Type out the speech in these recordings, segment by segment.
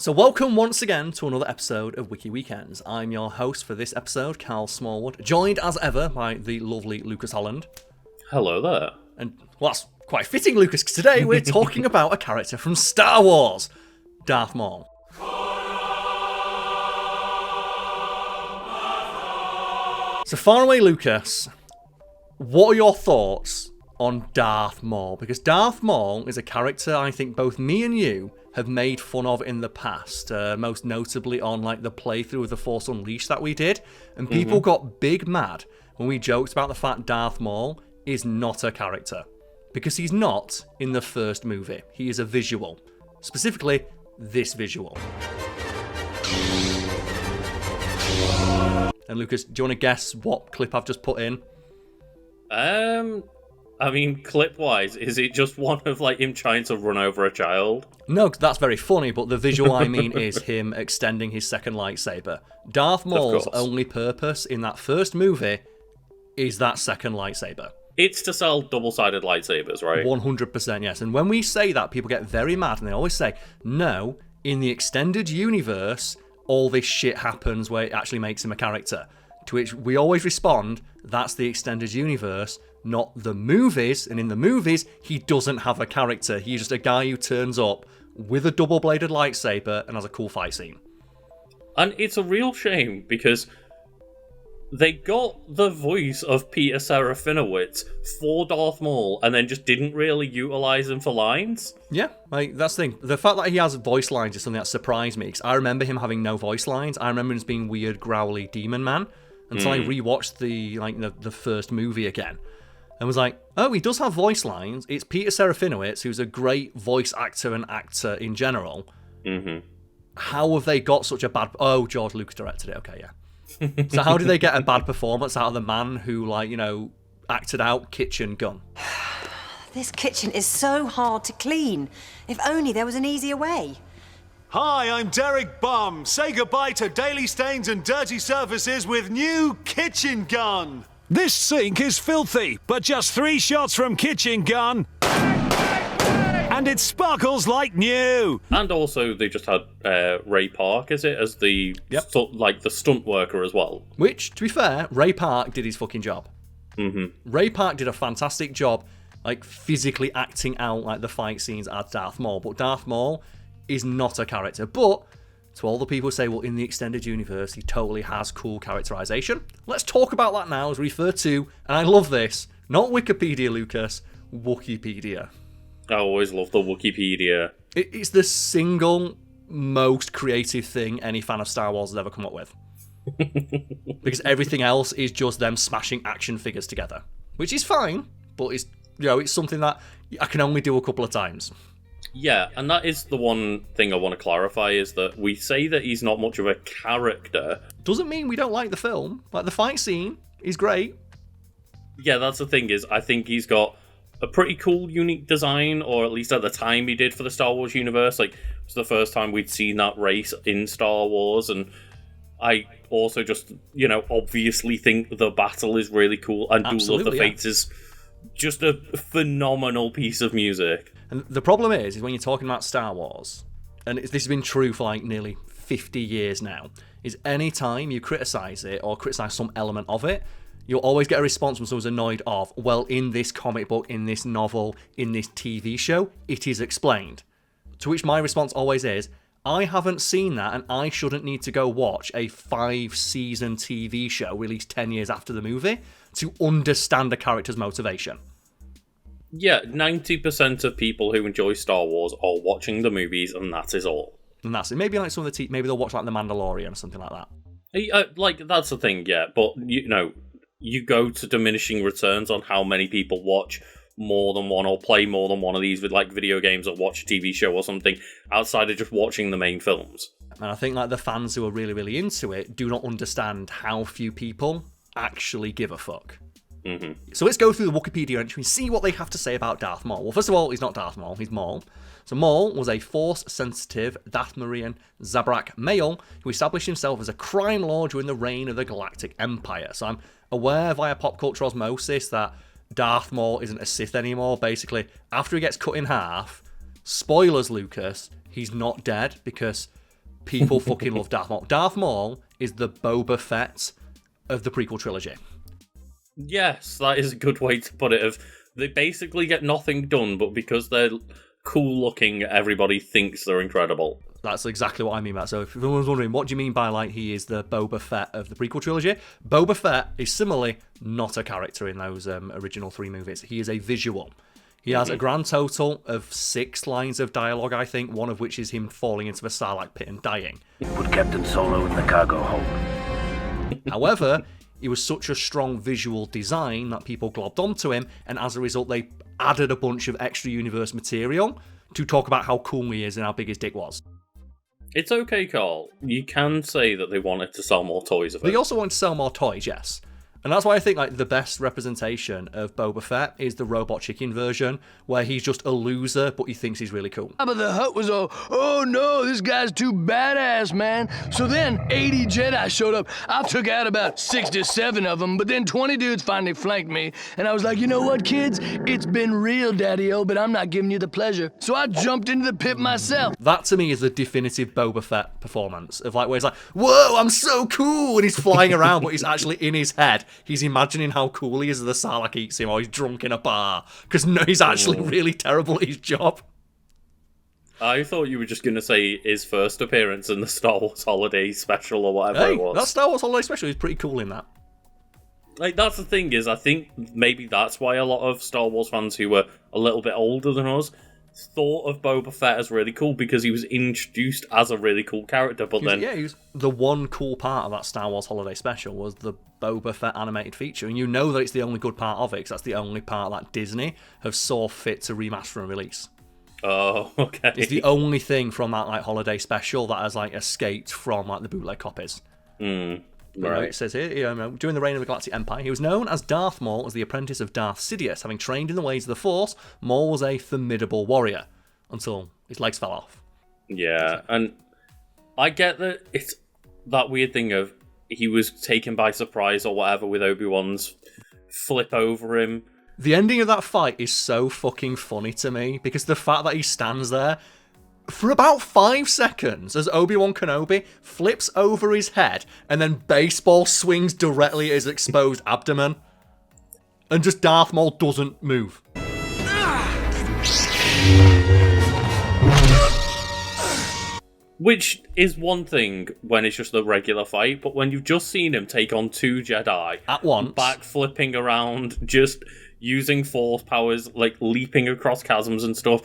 So welcome once again to another episode of Wiki Weekends. I'm your host for this episode, Karl Smallwood, joined as ever by the lovely Lucas Holland. Hello there. And, well, that's quite fitting, Lucas, because today we're talking about a character from Star Wars, Darth Maul. So far away, Lucas, what are your thoughts on Darth Maul? Because Darth Maul is a character I think both me and you have made fun of in the past, most notably on like the playthrough of The Force Unleashed that we did, and people got big mad when we joked about the fact Darth Maul is not a character, because he's not in the first movie. He is a visual, specifically this visual. And Lucas, do you want to guess what clip I've just put in? I mean, clip-wise, is it just one of, like, him trying to run over a child? No, that's very funny, but the visual I mean is him extending his second lightsaber. Darth Maul's only purpose in that first movie is that second lightsaber. It's to sell double-sided lightsabers, right? 100%, yes. And when we say that, people get very mad, and they always say, no, in the extended universe, all this shit happens where it actually makes him a character. To which we always respond, that's the extended universe, not the movies. And in the movies, he doesn't have a character. He's just a guy who turns up with a double-bladed lightsaber and has a cool fight scene. And it's a real shame, because they got the voice of Peter Serafinowicz for Darth Maul and then just didn't really utilise him for lines. Yeah, like, that's the thing. The fact that he has voice lines is something that surprised me, because I remember him having no voice lines. I remember him as being weird, growly demon man. Until I rewatched the first movie again. And was like, oh, he does have voice lines. It's Peter Serafinowicz, who's a great voice actor and actor in general. Mm-hmm. How have they got such a bad... Oh, George Lucas directed it. Okay, yeah. So how did they get a bad performance out of the man who, acted out Kitchen Gun? This kitchen is so hard to clean. If only there was an easier way. Hi, I'm Derek Bum. Say goodbye to daily stains and dirty surfaces with new Kitchen Gun. This sink is filthy, but just 3 shots from Kitchen Gun, and it sparkles like new. And also, they just had Ray Park, is it, as the the stunt worker as well. Which, to be fair, Ray Park did his fucking job. Mm-hmm. Ray Park did a fantastic job, physically acting out the fight scenes as Darth Maul. But Darth Maul is not a character. But to all the people who say, well, in the extended universe, he totally has cool characterization. Let's talk about that now as we refer to, and I love this, not Wikipedia, Lucas, Wikipedia. I always love the Wikipedia. It's the single most creative thing any fan of Star Wars has ever come up with. Because everything else is just them smashing action figures together. Which is fine, but it's something that I can only do a couple of times. Yeah, and that is the one thing I want to clarify, is that we say that he's not much of a character. Doesn't mean we don't like the film. The fight scene is great. Yeah, that's the thing, is I think he's got a pretty cool, unique design, or at least at the time he did for the Star Wars universe. It was the first time we'd seen that race in Star Wars, and I also just, obviously think the battle is really cool, and Duel of the Fates is just a phenomenal piece of music. And the problem is when you're talking about Star Wars, and this has been true for nearly 50 years now, is any time you criticise it or criticise some element of it, you'll always get a response from someone who's annoyed of, well, in this comic book, in this novel, in this TV show, it is explained. To which my response always is, I haven't seen that, and I shouldn't need to go watch a 5-season TV show released 10 years after the movie to understand a character's motivation. Yeah, 90% of people who enjoy Star Wars are watching the movies, and that is all. And that's it. Maybe some of the maybe they'll watch The Mandalorian or something like that. That's the thing, yeah. But you go to diminishing returns on how many people watch more than one or play more than one of these with video games or watch a TV show or something outside of just watching the main films. And I think the fans who are really, really into it do not understand how few people actually give a fuck. Mm-hmm. So let's go through the Wikipedia entry and see what they have to say about Darth Maul. Well, first of all, he's not Darth Maul, he's Maul. So Maul was a Force-sensitive Dathomirian Zabrak male who established himself as a crime lord during the reign of the Galactic Empire. So I'm aware via pop culture osmosis that Darth Maul isn't a Sith anymore. Basically, after he gets cut in half, spoilers, Lucas, he's not dead, because People fucking love Darth Maul. Darth Maul is the Boba Fett of the prequel trilogy. Yes, that is a good way to put it. They basically get nothing done, but because they're cool looking, everybody thinks they're incredible. That's exactly what I mean by that. So if everyone's wondering, what do you mean by, like, he is the Boba Fett of the prequel trilogy? Boba Fett is similarly not a character in those original 3 movies. He is a visual. He has a grand total of 6 lines of dialogue, I think, one of which is him falling into the Sarlacc pit and dying. Put Captain Solo in the cargo hold. However, he was such a strong visual design that people globbed onto him, and as a result, they added a bunch of extra universe material to talk about how cool he is and how big his dick was. It's okay, Karl. You can say that they wanted to sell more toys of it. They also wanted to sell more toys, yes. And that's why I think like the best representation of Boba Fett is the Robot Chicken version, where he's just a loser, but he thinks he's really cool. But the Hutt was all, oh no, this guy's too badass, man. So then 80 Jedi showed up. I took out about 67 of them, but then 20 dudes finally flanked me. And I was like, you know what, kids? It's been real, Daddy-O, but I'm not giving you the pleasure. So I jumped into the pit myself. That to me is the definitive Boba Fett performance of like where he's like, whoa, I'm so cool, and he's flying around, but he's actually in his head. He's imagining how cool he is as the Sarlacc eats him, or he's drunk in a bar, because no, he's actually really terrible at his job. I thought you were just going to say his first appearance in the Star Wars Holiday Special or whatever it was. That Star Wars Holiday Special is pretty cool in that. Like, that's the thing is, I think maybe that's why a lot of Star Wars fans who were a little bit older than us thought of Boba Fett as really cool, because he was introduced as a really cool character, but he was the one cool part of that Star Wars Holiday Special was the Boba Fett animated feature, and you know that it's the only good part of it, because that's the only part that Disney have saw fit to remaster and release. Oh, okay. It's the only thing from that like holiday special that has like escaped from like the bootleg copies. Right. It says here, during the reign of the Galactic Empire, he was known as Darth Maul as the apprentice of Darth Sidious. Having trained in the ways of the Force, Maul was a formidable warrior until his legs fell off. Yeah, and I get that it's that weird thing of he was taken by surprise or whatever with Obi-Wan's flip over him. The ending of that fight is so fucking funny to me, because the fact that he stands there for about 5 seconds as Obi-Wan Kenobi flips over his head and then baseball swings directly at his exposed abdomen, and just Darth Maul doesn't move. Which is one thing when it's just a regular fight, but when you've just seen him take on 2 Jedi at once, back-flipping around, just using Force powers, like leaping across chasms and stuff,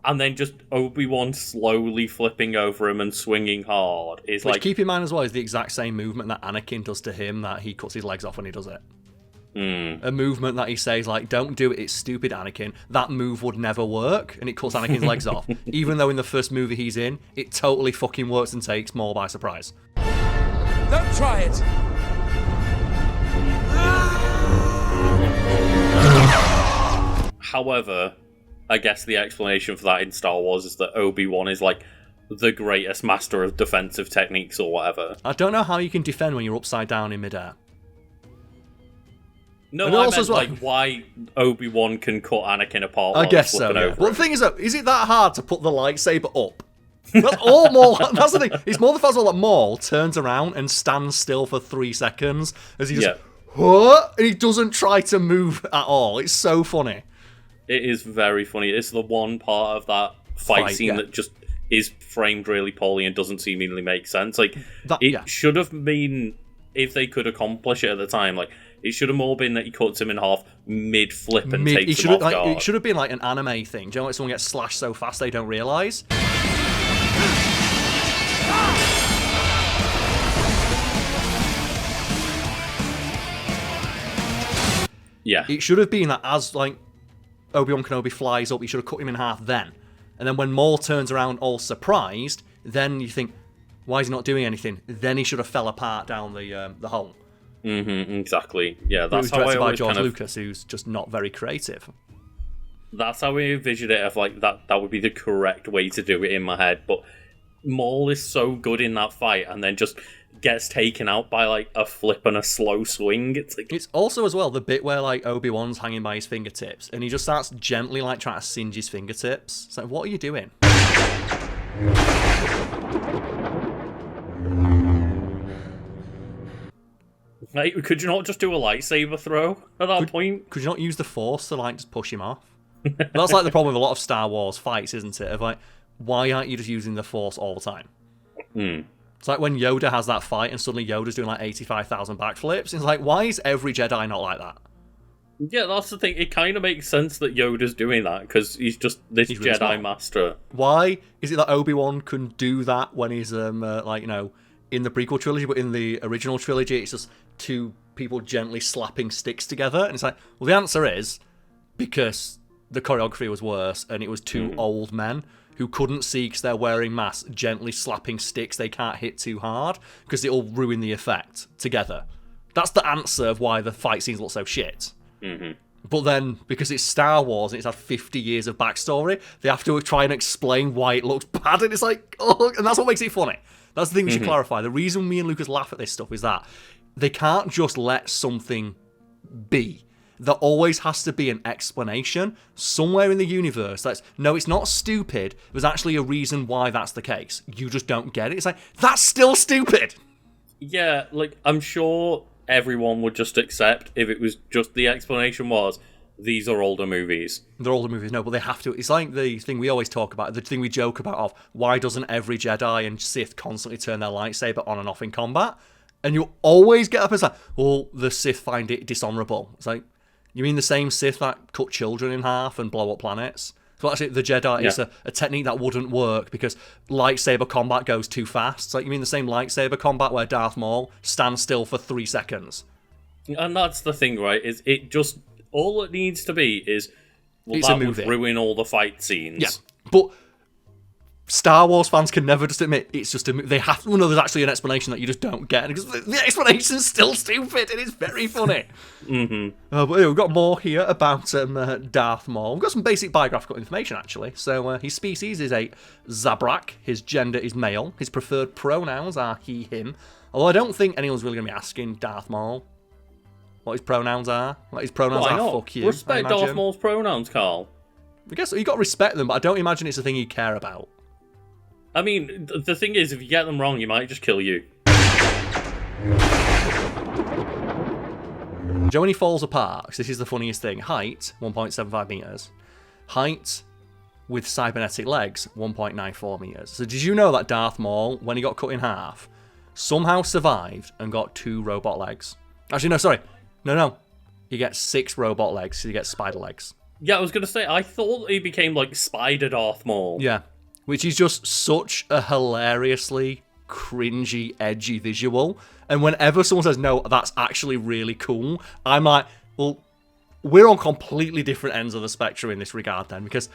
and then just Obi-Wan slowly flipping over him and swinging hard. It's Which, like, keep in mind as well, is the exact same movement that Anakin does to him, that he cuts his legs off when he does it. A movement that he says, like, don't do it, it's stupid, Anakin. That move would never work, and it cuts Anakin's legs off. Even though in the first movie he's in, it totally fucking works and takes Maul by surprise. Don't try it. However, I guess the explanation for that in Star Wars is that Obi-Wan is like the greatest master of defensive techniques or whatever. I don't know how you can defend when you're upside down in midair. No, and I also meant like why Obi-Wan can cut Anakin apart. I guess so. Yeah. Well, the thing is, though, is it that hard to put the lightsaber up? That's all Maul. That's the thing. It's more the fact that Maul turns around and stands still for 3 seconds as he just what? And he doesn't try to move at all. It's so funny. It is very funny. It's the one part of that fight scene that just is framed really poorly and doesn't seemingly make sense. Like it should have been, if they could accomplish it at the time, like it should have more been that he cuts him in half mid-flip and takes him off guard. It should have been like an anime thing. Do you know, like someone gets slashed so fast they don't realise? Yeah. It should have been that as like Obi-Wan Kenobi flies up, he should have cut him in half then. And then when Maul turns around all surprised, then you think, why is he not doing anything? Then he should have fell apart down the hole. Exactly. Yeah, that's how I by always George Lucas, who's just not very creative. That's how we envisioned it. Of like that would be the correct way to do it in my head. But Maul is so good in that fight, and then just gets taken out by like a flip and a slow swing. It's also as well the bit where like Obi-Wan's hanging by his fingertips, and he just starts gently like trying to singe his fingertips. It's like, what are you doing? Like, could you not just do a lightsaber throw at that point? Could you not use the Force to, like, just push him off? That's, like, the problem with a lot of Star Wars fights, isn't it? Of, like, why aren't you just using the Force all the time? It's like when Yoda has that fight and suddenly Yoda's doing, like, 85,000 backflips. It's like, why is every Jedi not like that? Yeah, that's the thing. It kind of makes sense that Yoda's doing that, because he's just this He's really Jedi smart. master. Why is it that Obi-Wan can do that when he's, like, you know, in the prequel trilogy, but in the original trilogy, it's just two people gently slapping sticks together? And it's like, well, the answer is because the choreography was worse, and it was two old men who couldn't see because they're wearing masks, gently slapping sticks they can't hit too hard, because it'll ruin the effect together. That's the answer of why the fight scenes look so shit. But then, because it's Star Wars and it's had 50 years of backstory, they have to try and explain why it looks bad, and it's like, oh, and that's what makes it funny. That's the thing we should clarify. The reason me and Lucas laugh at this stuff is that they can't just let something be. There always has to be an explanation somewhere in the universe that's, no, it's not stupid. There's actually a reason why that's the case. You just don't get it. It's like, that's still stupid. Yeah, like, I'm sure everyone would just accept if it was just the explanation was, these are older movies. They're older movies, no, but they have to. It's like the thing we always talk about, the thing we joke about of, why doesn't every Jedi and Sith constantly turn their lightsaber on and off in combat? And you always get up and say, well, the Sith find it dishonourable. It's like, you mean the same Sith that cut children in half and blow up planets? So actually, the Jedi is a technique that wouldn't work because lightsaber combat goes too fast. It's like, you mean the same lightsaber combat where Darth Maul stands still for 3 seconds? And that's the thing, right? Is it just, all it needs to be is, well, It's that a movie. would ruin all the fight scenes. Yeah, but Star Wars fans can never just admit it's just a movie. They have to know there's actually an explanation that you just don't get, because the explanation's still stupid and it's very funny. But we've got more here about Darth Maul. We've got some basic biographical information, actually. So his species is a Zabrak. His gender is male. His preferred pronouns are he, him. Although I don't think anyone's really going to be asking Darth Maul what his pronouns are. Like, his pronouns Why are not? fuck you. Respect I Darth imagine. Maul's pronouns, Karl. I guess you got to respect them, but I don't imagine it's a thing you care about. I mean, the thing is, if you get them wrong, he might just kill you. Joe, when he falls apart, 'cause this is the funniest thing, height, 1.75 metres. Height with cybernetic legs, 1.94 metres. So did you know that Darth Maul, when he got cut in half, somehow survived and got 2 robot legs? Actually, no, sorry. No. He gets 6 robot legs, so he gets spider legs. Yeah, I was going to say, I thought he became like Spider Darth Maul. Yeah. Which is just such a hilariously cringy, edgy visual. And whenever someone says, no, that's actually really cool, I'm like, well, we're on completely different ends of the spectrum in this regard then, because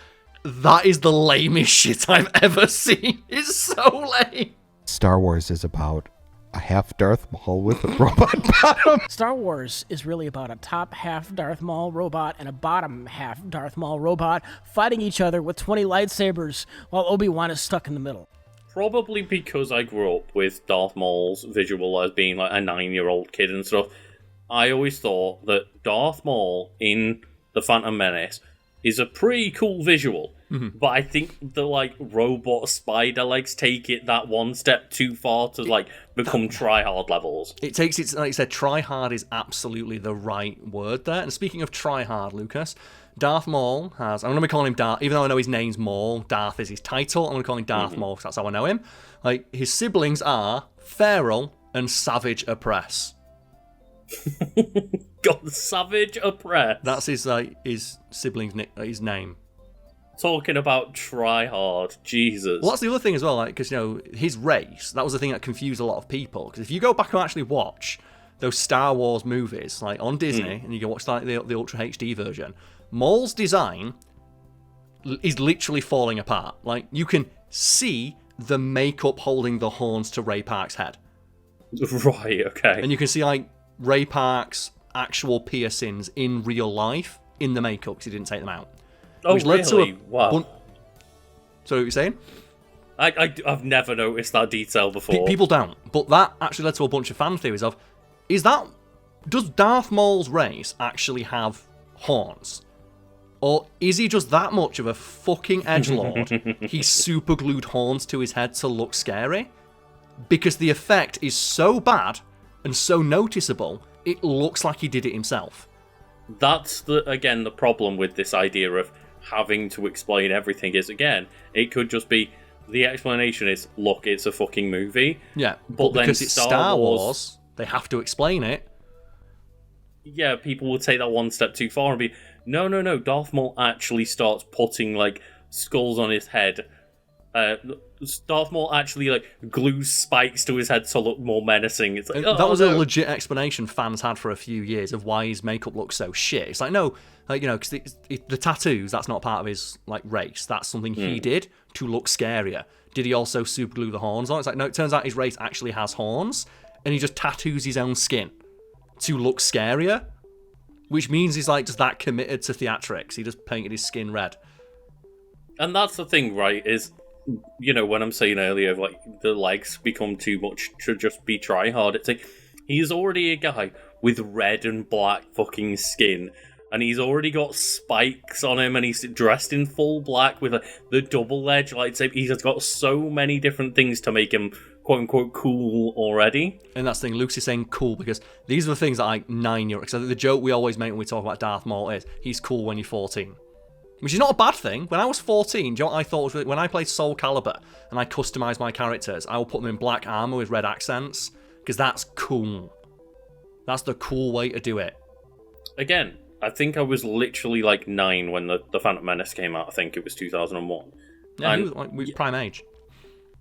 that is the lamest shit I've ever seen. It's so lame. Star Wars is about a half Darth Maul with a robot bottom. Star Wars is really about a top half Darth Maul robot and a bottom half Darth Maul robot fighting each other with 20 lightsabers while Obi-Wan is stuck in the middle. Probably because I grew up with Darth Maul's visual as being like a 9-year-old kid and stuff. I always thought that Darth Maul in The Phantom Menace is a pretty cool visual. But I think the like robot spider legs take it that one step too far to like become try-hard levels. It takes it, like you said, try-hard is absolutely the right word there. And speaking of try-hard, Lucas, Darth Maul has, I'm going to be calling him Darth, even though I know his name's Maul, Darth is his title, I'm going to call him Darth Maul because that's how I know him. Like, his siblings are Feral and Savage Oppress. God, Savage Oppress. That's his sibling's his name. Talking about try hard, Jesus. Well, that's the other thing as well, like, because, you know, his race, that was the thing that confused a lot of people. Because if you go back and actually watch those Star Wars movies, like, on Disney, and you can watch, like, the Ultra HD version, Maul's design is literally falling apart. Like, you can see the makeup holding the horns to Ray Park's head. Right, okay. And you can see, like, Ray Park's actual piercings in real life in the makeup because he didn't take them out. Oh, Which led really? to Wow. So what you're saying? I've never noticed that detail before. People don't. But that actually led to a bunch of fan theories of, does Darth Maul's race actually have horns? Or is he just that much of a fucking edgelord? He super glued horns to his head to look scary? Because the effect is so bad and so noticeable, it looks like he did it himself. That's the problem with this idea of having to explain everything is, again, it could just be the explanation is, look, it's a fucking movie. Yeah, but then because it's Star Wars, they have to explain it. Yeah, people will take that one step too far and be, no, Darth Maul actually starts putting, like, skulls on his head. Darth Maul actually, like, glues spikes to his head to look more menacing. It's like, that was a legit explanation fans had for a few years of why his makeup looks so shit. It's like, no, like, you know, because the tattoos, that's not part of his, like, race. That's something he did to look scarier. Did he also super glue the horns on? It's like, no, it turns out his race actually has horns, and he just tattoos his own skin to look scarier, which means he's, like, just that committed to theatrics. He just painted his skin red. And that's the thing, right, is, you know, when I'm saying earlier, like, the legs become too much to just be try-hard, it's like, he's already a guy with red and black fucking skin, and he's already got spikes on him, and he's dressed in full black with the double-edged lightsaber. He's got so many different things to make him quote-unquote cool already. And that's the thing, Luke's saying cool, because these are the things that, like, 9-year-olds... Because the joke we always make when we talk about Darth Maul is, he's cool when you're 14. Which is not a bad thing. When I was 14, do you know what I thought was really... When I played Soul Calibur, and I customised my characters, I will put them in black armour with red accents, because that's cool. That's the cool way to do it. Again, I think I was literally, like, 9 when the Phantom Menace came out. I think it was 2001. Yeah, he was, like, prime age.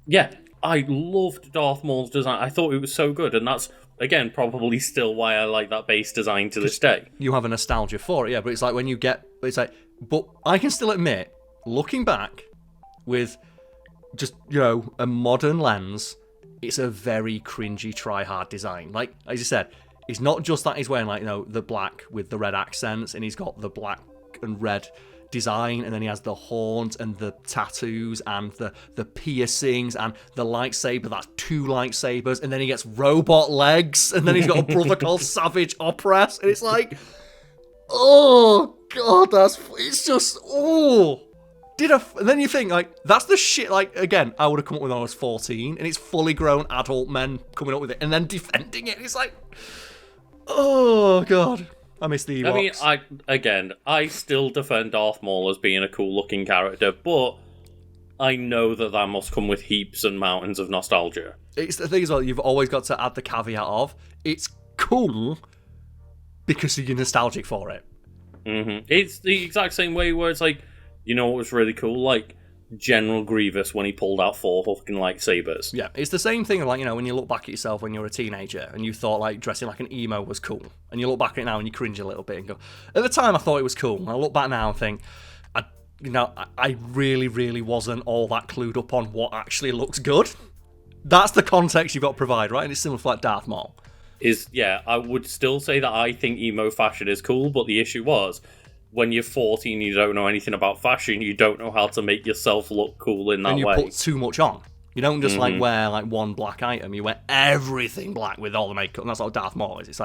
Yeah, I loved Darth Maul's design. I thought it was so good, and that's, again, probably still why I like that base design to this day. You have a nostalgia for it, yeah, but it's like when you get... It's like... But I can still admit, looking back with just, you know, a modern lens, it's a very cringy try-hard design. Like, as you said, it's not just that he's wearing, like, you know, the black with the red accents, and he's got the black and red design, and then he has the horns and the tattoos and the piercings and the lightsaber. That's 2 lightsabers, and then he gets robot legs, and then he's got a brother called Savage Opress, and it's like, oh god, it's just, oh. And then you think, like, that's the shit, like, again, I would have come up with when I was 14, and it's fully grown adult men coming up with it, and then defending it. It's like, oh god. I miss the Ewoks. I mean, I still defend Darth Maul as being a cool-looking character, but I know that must come with heaps and mountains of nostalgia. It's the thing as well, you've always got to add the caveat of, it's cool because you're nostalgic for it. Mm-hmm. It's the exact same way where it's like, you know what was really cool? Like, General Grievous when he pulled out 4 fucking lightsabers. Yeah, it's the same thing, like, you know, when you look back at yourself when you were a teenager and you thought, like, dressing like an emo was cool. And you look back at it now and you cringe a little bit and go, at the time I thought it was cool. And I look back now and think, I really, really wasn't all that clued up on what actually looks good. That's the context you've got to provide, right? And it's similar for, like, Darth Maul. I would still say that I think emo fashion is cool, but the issue was, when you're 14, you don't know anything about fashion, you don't know how to make yourself look cool in that way. And you put too much on. You don't just, like, wear, like, one black item. You wear everything black with all the makeup, and that's what Darth Maul is. It's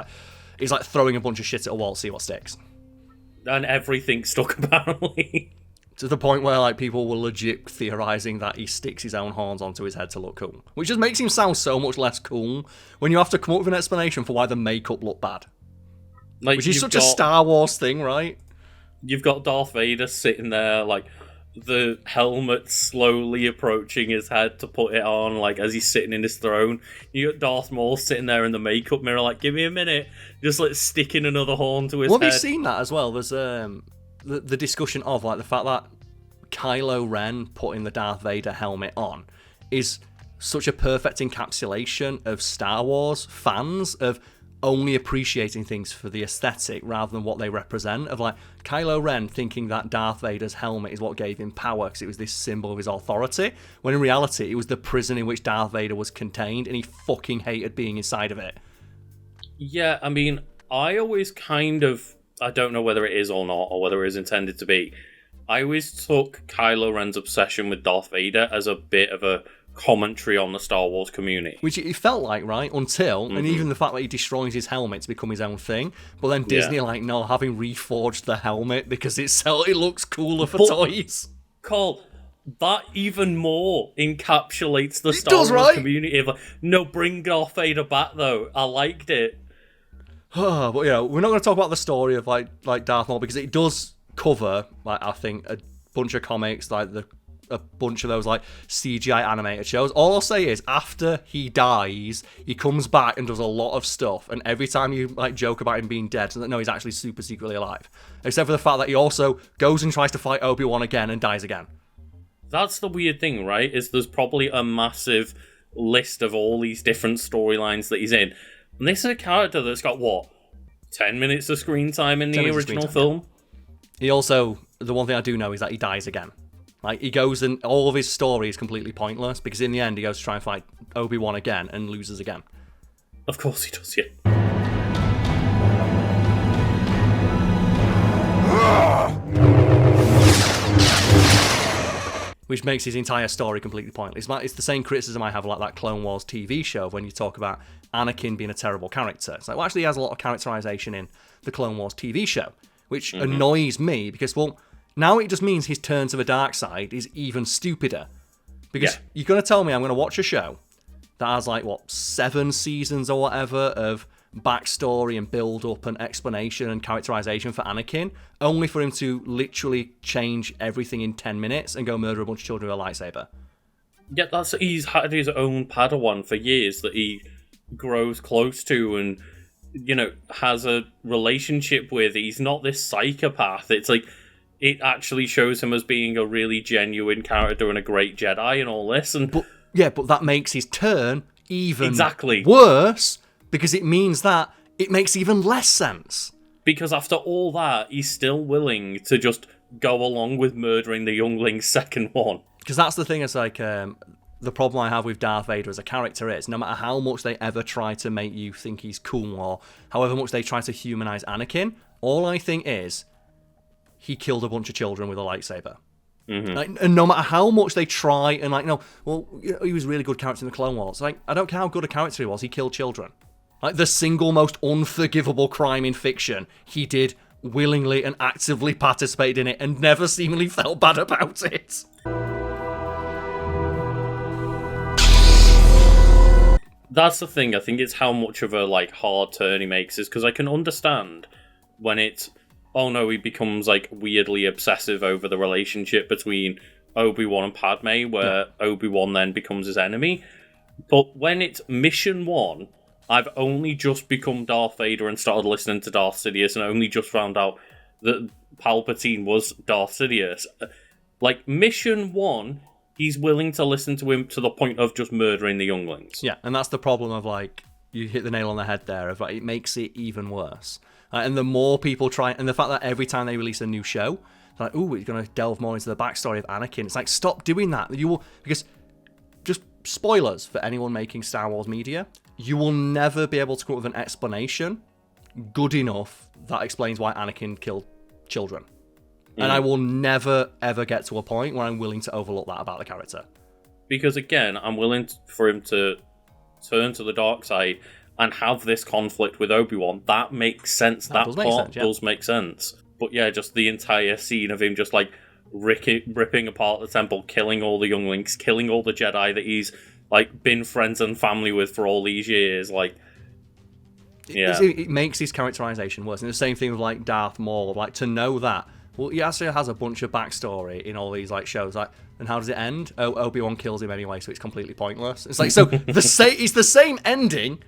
like throwing a bunch of shit at a wall to see what sticks. And everything stuck, apparently. To the point where, like, people were legit theorising that he sticks his own horns onto his head to look cool. Which just makes him sound so much less cool when you have to come up with an explanation for why the makeup looked bad. Like, which is such a Star Wars thing, right? You've got Darth Vader sitting there, like, the helmet slowly approaching his head to put it on, like, as he's sitting in his throne. You got Darth Maul sitting there in the makeup mirror, like, give me a minute. Just, like, sticking another horn to his head. Have you seen that as well? There's the discussion of, like, the fact that Kylo Ren putting the Darth Vader helmet on is such a perfect encapsulation of Star Wars fans, of only appreciating things for the aesthetic rather than what they represent, of, like, Kylo Ren thinking that Darth Vader's helmet is what gave him power because it was this symbol of his authority, when in reality it was the prison in which Darth Vader was contained and he fucking hated being inside of it. Yeah, I mean, I always kind of, I don't know whether it is or not, or whether it is intended to be, I always took Kylo Ren's obsession with Darth Vader as a bit of a commentary on the Star Wars community. Which it felt like, right? Until, and even the fact that he destroys his helmet to become his own thing. But then Disney are like, no, having reforged the helmet because it looks cooler for toys. Karl, that even more encapsulates the Star Wars community. Of like, no, bring Darth Vader back, though. I liked it. But we're not going to talk about the story of like Darth Maul, because it does cover, like, I think, a bunch of comics, like a bunch of those like CGI animated shows. All I'll say is, after he dies, he comes back and does a lot of stuff, and every time you like joke about him being dead, no, he's actually super secretly alive. Except for the fact that he also goes and tries to fight Obi-Wan again and dies again. That's the weird thing, right? Is there's probably a massive list of all these different storylines that he's in. And this is a character that's got, 10 minutes of screen time in the original film? He also, the one thing I do know is that he dies again. Like, he goes and all of his story is completely pointless, because in the end he goes to try and fight Obi-Wan again and loses again. Of course he does, yeah. Which makes his entire story completely pointless. It's the same criticism I have of like that Clone Wars TV show when you talk about Anakin being a terrible character. It's like, well, actually he has a lot of characterization in the Clone Wars TV show, which annoys me because, well, now it just means his turn to the dark side is even stupider. Because you're going to tell me I'm going to watch a show that has, 7 seasons or whatever of backstory and build-up and explanation and characterization for Anakin, only for him to literally change everything in 10 minutes and go murder a bunch of children with a lightsaber. Yeah, he's had his own Padawan for years that he grows close to and, has a relationship with. He's not this psychopath. It's like, it actually shows him as being a really genuine character and a great Jedi and all this. And but that makes his turn even exactly worse, because it means that it makes even less sense. Because after all that, he's still willing to just go along with murdering the youngling's second one. Because that's the thing, it's like, the problem I have with Darth Vader as a character is, no matter how much they ever try to make you think he's cool, or however much they try to humanize Anakin, all I think is, he killed a bunch of children with a lightsaber. Mm-hmm. And no matter how much they try, and he was a really good character in the Clone Wars. Like, I don't care how good a character he was, he killed children. Like, the single most unforgivable crime in fiction, he did willingly and actively participate in it and never seemingly felt bad about it. That's the thing. I think it's how much of a hard turn he makes, is because I can understand when it's, oh no, he becomes weirdly obsessive over the relationship between Obi-Wan and Padme, where Obi-Wan then becomes his enemy. But when it's Mission 1, I've only just become Darth Vader and started listening to Darth Sidious, and only just found out that Palpatine was Darth Sidious. Mission 1, he's willing to listen to him to the point of just murdering the younglings. Yeah, and that's the problem of, you hit the nail on the head there, of it makes it even worse. And the more people try, and the fact that every time they release a new show, they're like, ooh, we're going to delve more into the backstory of Anakin. It's like, stop doing that. You will, because, just spoilers for anyone making Star Wars media, you will never be able to come up with an explanation good enough that explains why Anakin killed children. And I will never, ever get to a point where I'm willing to overlook that about the character. Because, again, I'm willing for him to turn to the dark side and have this conflict with Obi-Wan. That makes sense. That part does make sense. But yeah, just the entire scene of him just ripping apart the temple, killing all the younglings, killing all the Jedi that he's been friends and family with for all these years. It makes his characterization worse. And the same thing with Darth Maul. To know that, well, he actually has a bunch of backstory in all these shows. And how does it end? Oh, Obi-Wan kills him anyway, so it's completely pointless. It's so it's the same ending.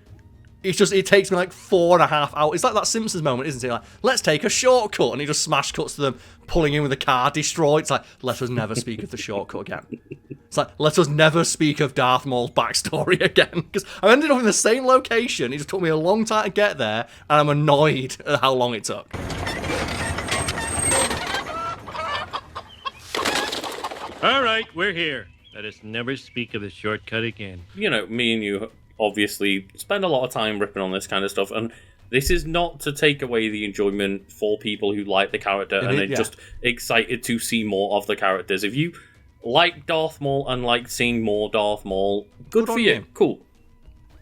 It's just, it takes me 4.5 hours. It's like that Simpsons moment, isn't it? Let's take a shortcut. And he just smash cuts to them pulling in with a car destroyed. It's let us never speak of the shortcut again. It's let us never speak of Darth Maul's backstory again. Because I ended up in the same location. It just took me a long time to get there. And I'm annoyed at how long it took. All right, we're here. Let us never speak of the shortcut again. Me and you obviously spend a lot of time ripping on this kind of stuff, and this is not to take away the enjoyment for people who like the character and are just excited to see more of the characters. If you like Darth Maul and like seeing more Darth Maul, good for you. Cool.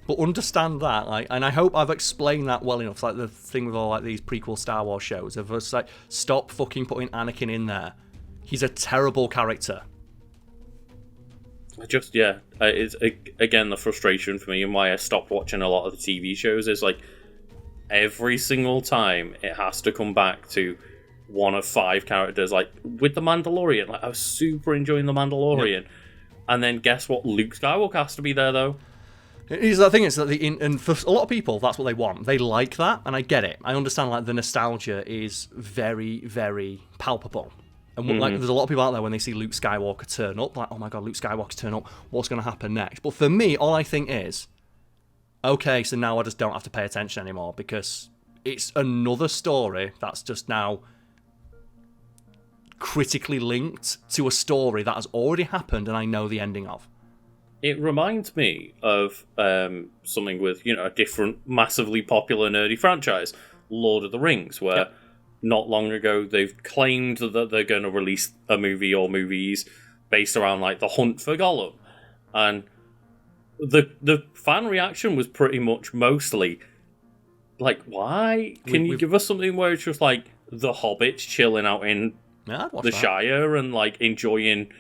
But understand that, and I hope I've explained that well enough. It's the thing with all these prequel Star Wars shows of us stop fucking putting Anakin in there. He's a terrible character. It's again the frustration for me and why I stopped watching a lot of the TV shows is every single time it has to come back to one of 5 characters. Like with the Mandalorian, like I was super enjoying the Mandalorian, and then guess what? Luke Skywalker has to be there though. The thing is that and for a lot of people, that's what they want. They like that, and I get it. I understand. Like the nostalgia is very, very palpable, and like there's a lot of people out there when they see Luke Skywalker turn up, like, oh my god, Luke Skywalker's turn up. What's going to happen next? But for me, all I think is, okay, so now I just don't have to pay attention anymore because it's another story that's just now critically linked to a story that has already happened and I know the ending of. It reminds me of something with, a different, massively popular nerdy franchise, Lord of the Rings, where not long ago they've claimed that they're going to release a movie or movies based around like the hunt for Gollum, and the fan reaction was pretty much mostly like, why? Can you give us something where it's just like the hobbits chilling out in the Shire and like enjoying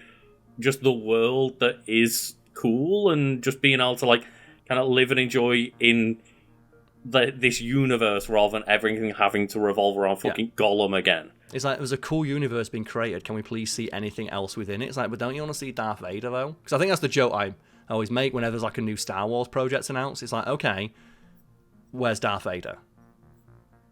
just the world that is cool and just being able to like kind of live and enjoy in this universe rather than everything having to revolve around fucking Gollum again. It's like, there's a cool universe being created. Can we please see anything else within it? It's like, but don't you want to see Darth Vader though? Because I think that's the joke I always make whenever there's like a new Star Wars project announced. It's like, okay, where's Darth Vader?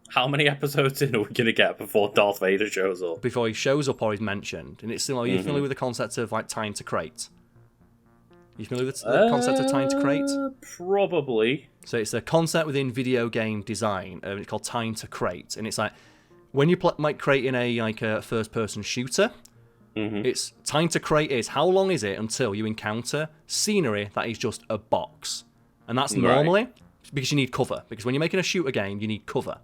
How many episodes in are we going to get before Darth Vader shows up? Before he shows up or he's mentioned. And it's similar. Are you familiar with the concept of like time to crate? You familiar with the concept of time to crate? Probably. So it's a concept within video game design. It's called time to crate, and it's like when you might crate in a first-person shooter. It's time to crate is how long is it until you encounter scenery that is just a box, and that's normally because you need cover. Because when you're making a shooter game, you need cover,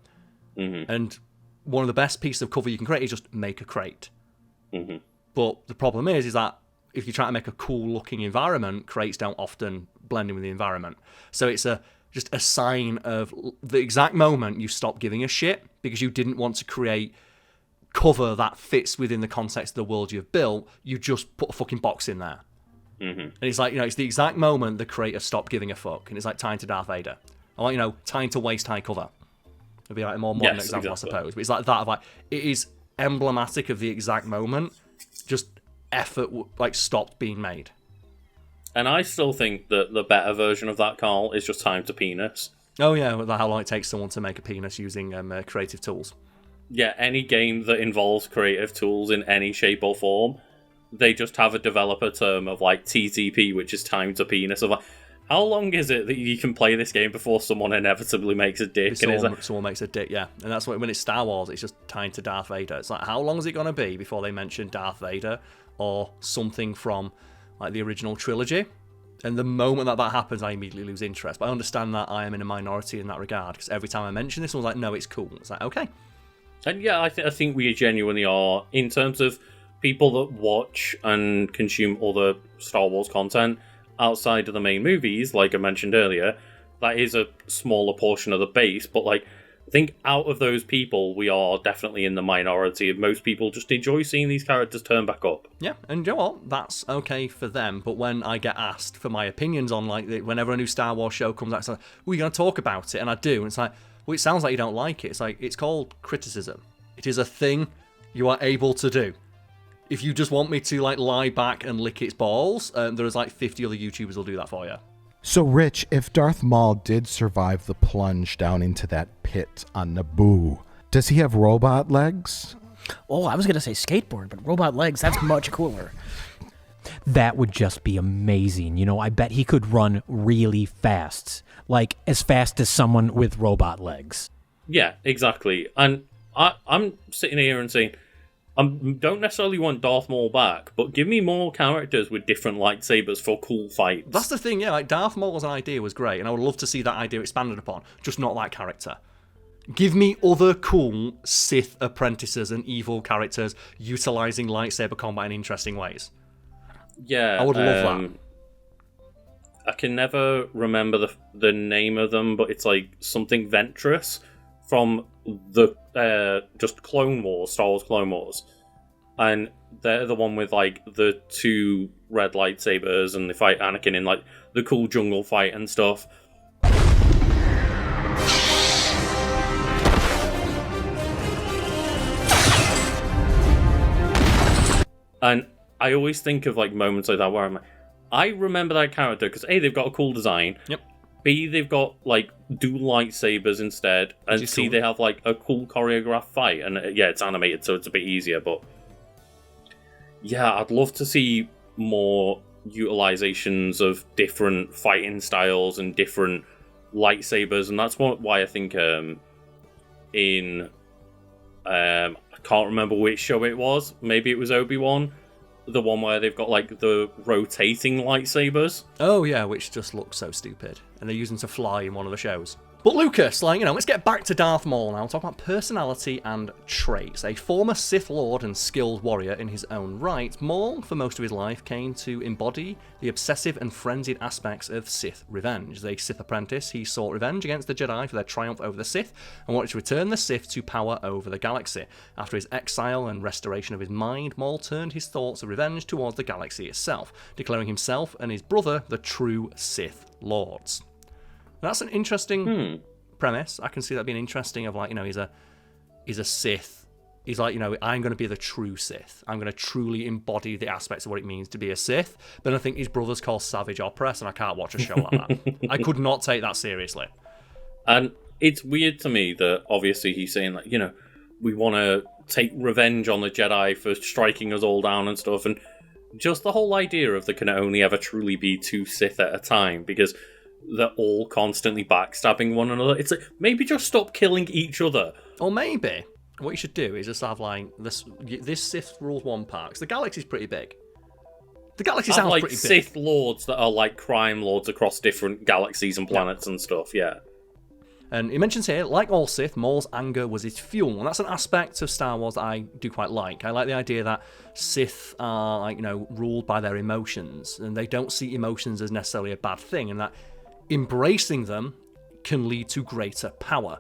and one of the best pieces of cover you can create is just make a crate. But the problem is that if you try to make a cool-looking environment, crates don't often blend in with the environment. So it's just a sign of the exact moment you stop giving a shit because you didn't want to create cover that fits within the context of the world you've built. You just put a fucking box in there. And it's like, it's the exact moment the creator stopped giving a fuck. And it's like tying to Darth Vader. Or like, tying to waist-high cover. It'd be like a more modern example, exactly. I suppose. But it's like that of like, it is emblematic of the exact moment. Just effort like stopped being made. And I still think that the better version of that, Karl, is just time to penis. Oh yeah, how long it takes someone to make a penis using creative tools. Yeah, any game that involves creative tools in any shape or form, they just have a developer term of like TTP, which is time to penis. Of like, how long is it that you can play this game before someone inevitably makes a dick? Someone makes a dick, yeah. And that's when it's Star Wars, it's just time to Darth Vader. It's like, how long is it going to be before they mention Darth Vader or something from like the original trilogy? And the moment that happens, I immediately lose interest. But I understand that I am in a minority in that regard, because every time I mention this, someone's like, no, it's cool. It's like, okay. And yeah, I think we genuinely are, in terms of people that watch and consume other Star Wars content outside of the main movies, like I mentioned earlier, that is a smaller portion of the base, but like, I think out of those people, we are definitely in the minority. Most people just enjoy seeing these characters turn back up. Yeah, and you know what? That's okay for them. But when I get asked for my opinions on, like, whenever a new Star Wars show comes out, it's like, we're going to talk about it, and I do. And it's like, well, it sounds like you don't like it. It's like, it's called criticism. It is a thing you are able to do. If you just want me to, like, lie back and lick its balls, there's like 50 other YouTubers will do that for you. So, Rich, if Darth Maul did survive the plunge down into that pit on Naboo, does he have robot legs? Oh, I was going to say skateboard, but robot legs, that's much cooler. That would just be amazing. I bet he could run really fast, like as fast as someone with robot legs. Yeah, exactly. And I'm sitting here and saying, I don't necessarily want Darth Maul back, but give me more characters with different lightsabers for cool fights. That's the thing, yeah. Like Darth Maul as an idea was great, and I would love to see that idea expanded upon. Just not that character. Give me other cool Sith apprentices and evil characters utilizing lightsaber combat in interesting ways. Yeah, I would love that. I can never remember the name of them, but it's like something Ventress from the just Clone Wars, Star Wars Clone Wars, and they're the one with like the 2 red lightsabers, and they fight Anakin in like the cool jungle fight and stuff. And I always think of like moments like that where I remember that character because A, they've got a cool design. Yep. B, they've got like dual lightsabers instead, and C, cool. they have like a cool choreographed fight. And yeah, it's animated, so it's a bit easier. But yeah, I'd love to see more utilizations of different fighting styles and different lightsabers, and that's why I think in I can't remember which show it was. Maybe it was Obi-Wan, the one where they've got like the rotating lightsabers. Oh yeah, which just looks so stupid, and they use them to fly in one of the shows. But Lucas, let's get back to Darth Maul now. Talk about personality and traits. A former Sith Lord and skilled warrior in his own right, Maul, for most of his life, came to embody the obsessive and frenzied aspects of Sith revenge. As a Sith apprentice, he sought revenge against the Jedi for their triumph over the Sith, and wanted to return the Sith to power over the galaxy. After his exile and restoration of his mind, Maul turned his thoughts of revenge towards the galaxy itself, declaring himself and his brother the true Sith Lords. That's an interesting premise. I can see that being interesting. Of he's a Sith. He's like, I'm going to be the true Sith. I'm going to truly embody the aspects of what it means to be a Sith. But I think his brother's called Savage Opress, and I can't watch a show like that. I could not take that seriously. And it's weird to me that obviously he's saying that, we want to take revenge on the Jedi for striking us all down and stuff. And just the whole idea of there can only ever truly be two Sith at a time, because they're all constantly backstabbing one another. It's like, maybe just stop killing each other. Or maybe what you should do is just have this Sith rules one part. 'Cause the galaxy's pretty big. The galaxy sounds pretty big. Sith lords that are like crime lords across different galaxies and planets and stuff. Yeah. And he mentions here, like all Sith, Maul's anger was his fuel, and that's an aspect of Star Wars that I do quite like. I like the idea that Sith are, ruled by their emotions, and they don't see emotions as necessarily a bad thing, and that embracing them can lead to greater power.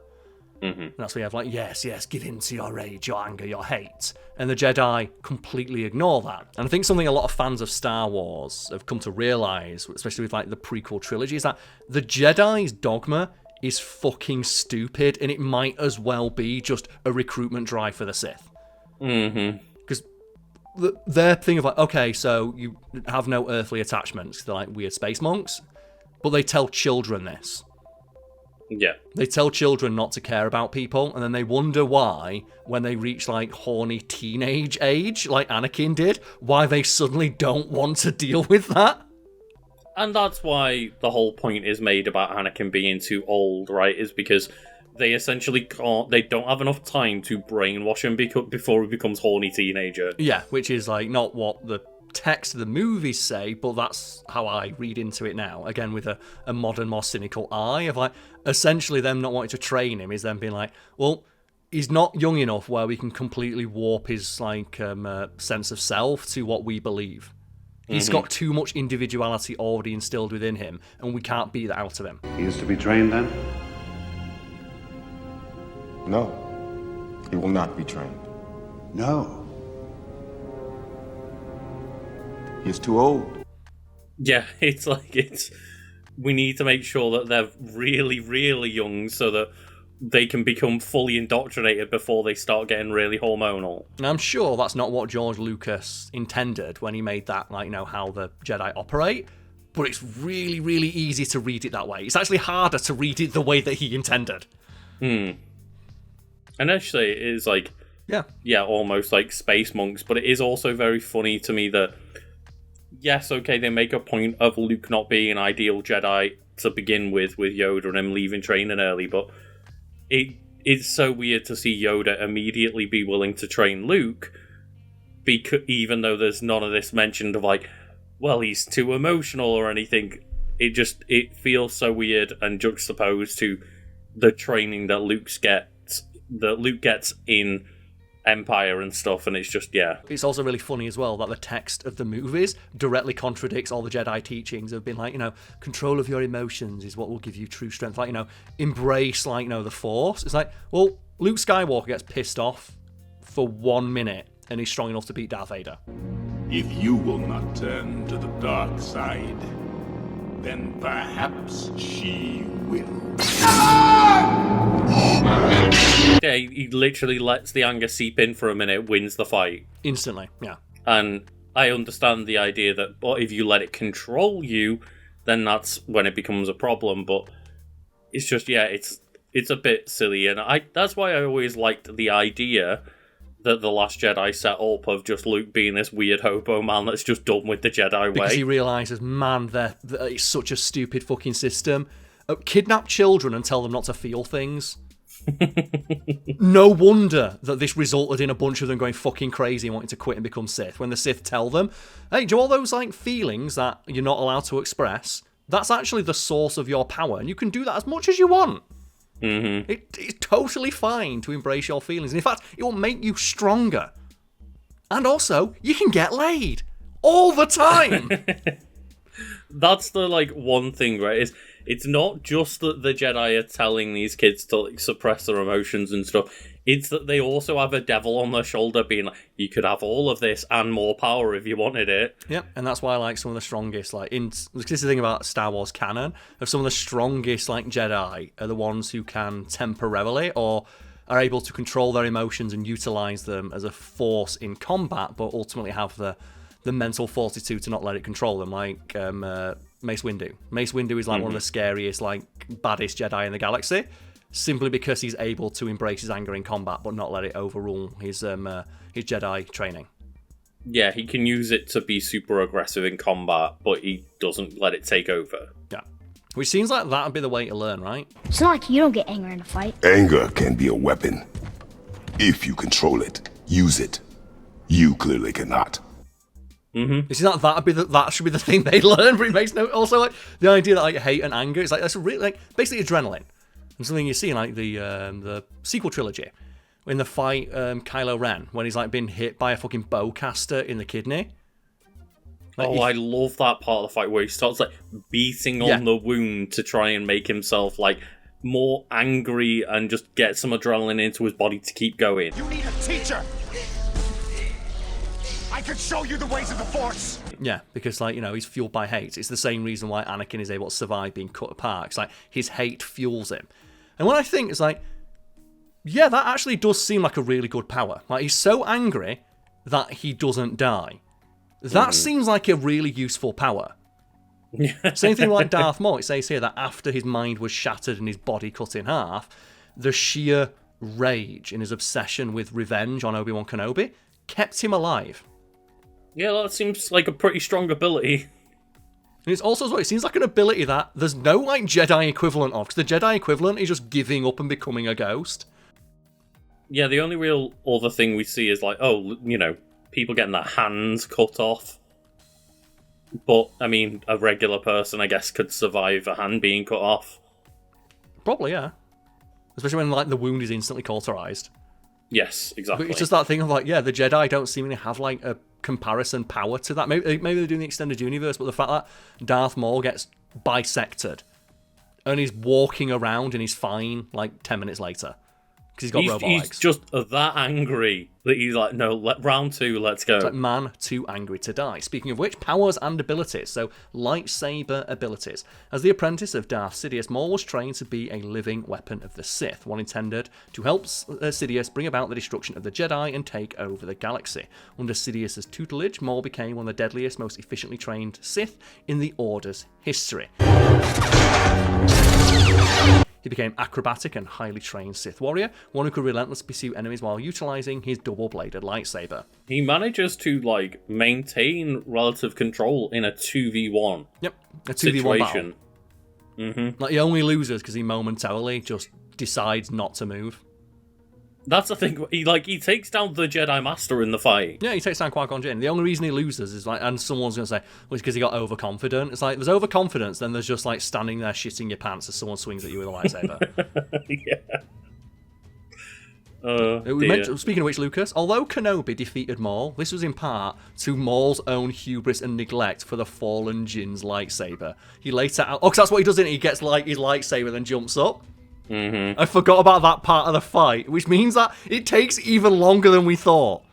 Mm-hmm. And that's where you have yes, give in to your rage, your anger, your hate. And the Jedi completely ignore that. And I think something a lot of fans of Star Wars have come to realise, especially with the prequel trilogy, is that the Jedi's dogma is fucking stupid, and it might as well be just a recruitment drive for the Sith. Mm-hmm. Because their thing of okay, so you have no earthly attachments, they're like weird space monks. But they tell children this. Yeah. They tell children not to care about people, and then they wonder why, when they reach horny teenage age, like Anakin did, why they suddenly don't want to deal with that. And that's why the whole point is made about Anakin being too old, right? Is because they essentially they don't have enough time to brainwash him before he becomes horny teenager. Yeah, which is not what the text of the movies say, but that's how I read into it now. Again, with a modern, more cynical eye of essentially them not wanting to train him is them being well, he's not young enough where we can completely warp his sense of self to what we believe. He's got too much individuality already instilled within him, and we can't beat that out of him. He is to be trained then? No. He will not be trained. No. He is too old. Yeah, it's we need to make sure that they're really, really young so that they can become fully indoctrinated before they start getting really hormonal. And I'm sure that's not what George Lucas intended when he made that, how the Jedi operate. But it's really, really easy to read it that way. It's actually harder to read it the way that he intended. And actually, it is almost like space monks, but it is also very funny to me that yes, okay, they make a point of Luke not being an ideal Jedi to begin with Yoda and him leaving training early, but it's so weird to see Yoda immediately be willing to train Luke, even though there's none of this mentioned of he's too emotional or anything. It feels so weird and juxtaposed to the training that Luke gets in Empire and stuff, and it's just, yeah. It's also really funny as well that the text of the movies directly contradicts all the Jedi teachings of being control of your emotions is what will give you true strength. Embrace, the Force. It's well, Luke Skywalker gets pissed off for 1 minute and he's strong enough to beat Darth Vader. If you will not turn to the dark side, then perhaps she will. Yeah, he literally lets the anger seep in for a minute, wins the fight. Instantly, yeah. And I understand the idea that, but if you let it control you, then that's when it becomes a problem. But it's just, it's a bit silly, and that's why I always liked the idea that The Last Jedi set up of just Luke being this weird hobo man that's just done with the Jedi way. Because he realises, man, it's such a stupid fucking system. Kidnap children and tell them not to feel things. No wonder that this resulted in a bunch of them going fucking crazy and wanting to quit and become Sith. When the Sith tell them, hey, do all those like feelings that you're not allowed to express, that's actually the source of your power, and you can do that as much as you want. Mm-hmm. It's totally fine to embrace your feelings, and in fact, it will make you stronger. And also, you can get laid all the time. That's the one thing, right? It's not just that the Jedi are telling these kids to suppress their emotions and stuff. It's that they also have a devil on their shoulder being like, you could have all of this and more power if you wanted it. Yep, and that's why some of the strongest, this is the thing about Star Wars canon, of some of the strongest Jedi are the ones who can temporarily or are able to control their emotions and utilize them as a force in combat, but ultimately have the mental fortitude to not let it control them, Mace Windu. Mace Windu is one of the scariest, baddest Jedi in the galaxy, simply because he's able to embrace his anger in combat, but not let it overrule his Jedi training. Yeah, he can use it to be super aggressive in combat, but he doesn't let it take over. Yeah. Which seems like that would be the way to learn, right? It's not like you don't get anger in a fight. Anger can be a weapon. If you control it, use it. You clearly cannot. Mm-hmm. It's not that should be the thing they learn, but it makes no. Also, the idea that hate and anger is that's really basically adrenaline, and something you see in the sequel trilogy, in the fight Kylo Ren when he's been hit by a fucking bowcaster in the kidney. I love that part of the fight where he starts beating on the wound to try and make himself more angry and just get some adrenaline into his body to keep going. You need a teacher. I could show you the ways of the Force! Yeah, because, he's fueled by hate. It's the same reason why Anakin is able to survive being cut apart. It's his hate fuels him. And what I think is yeah, that actually does seem like a really good power. He's so angry that he doesn't die. That seems like a really useful power. Same thing like Darth Maul. It says here that after his mind was shattered and his body cut in half, the sheer rage in his obsession with revenge on Obi-Wan Kenobi kept him alive. Yeah, that seems like a pretty strong ability. And it's also, it seems like an ability that there's no Jedi equivalent of, because the Jedi equivalent is just giving up and becoming a ghost. Yeah, the only real other thing we see is people getting their hands cut off. But, a regular person, I guess, could survive a hand being cut off. Probably, yeah. Especially when, the wound is instantly cauterized. Yes, exactly. But it's just that thing of, the Jedi don't seemingly have, a comparison power to that. Maybe they're doing the extended universe, but the fact that Darth Maul gets bisected and he's walking around and he's fine, 10 minutes later. Because he's got robot legs. He's just that angry that he's no, round two, let's go. It's man too angry to die. Speaking of which, powers and abilities. So, lightsaber abilities. As the apprentice of Darth Sidious, Maul was trained to be a living weapon of the Sith, one intended to help Sidious bring about the destruction of the Jedi and take over the galaxy. Under Sidious's tutelage, Maul became one of the deadliest, most efficiently trained Sith in the Order's history. He became acrobatic and highly trained Sith warrior, one who could relentlessly pursue enemies while utilising his double-bladed lightsaber. He manages to, maintain relative control in a 2v1 Yep, a 2v1 battle. Mm-hmm. He only loses because he momentarily just decides not to move. That's the thing. He takes down the Jedi Master in the fight. Yeah, he takes down Qui-Gon Jinn. The only reason he loses is and someone's going to say, well, it's because he got overconfident. It's there's overconfidence, then there's just standing there shitting your pants as someone swings at you with a lightsaber. Yeah. Speaking of which, Lucas, although Kenobi defeated Maul, this was in part to Maul's own hubris and neglect for the fallen Jinn's lightsaber. He later because that's what he does, isn't he? He gets his lightsaber and then jumps up. Mm-hmm. I forgot about that part of the fight, which means that it takes even longer than we thought.